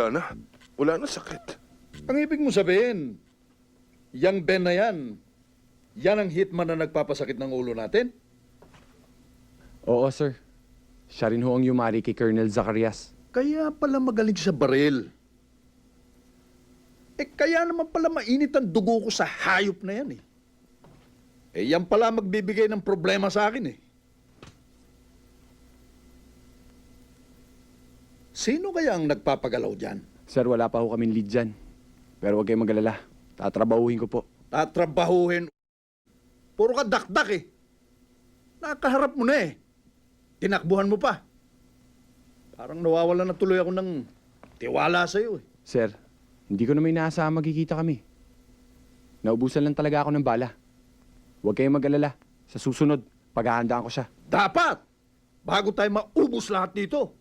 wala na. Wala na sakit. Ang ibig mo sabihin, yang Ben na yan ang hitman na nagpapasakit ng ulo natin? Oo, sir. Siya rin ho ang yumari kay Colonel Zacarias. Kaya pala magaling sa baril. Kaya naman pala mainit ang dugo ko sa hayop na yan yan pala magbibigay ng problema sa akin Sino kaya ang nagpapagalaw dyan? Sir, wala pa ho kaming lead dyan. Pero huwag kayong mag-alala. Tatrabahuhin ko po. Tatrabahuhin. Puro ka dakdak Nakaharap mo na Tinakbuhan mo pa. Parang nawawala na tuloy ako ng tiwala sa'yo Sir, hindi ko na may inaasahan magkikita kami. Naubusan lang talaga ako ng bala. Huwag kayong mag-alala. Sa susunod, paghahandaan ko siya. Dapat! Bago tayo maubos lahat dito.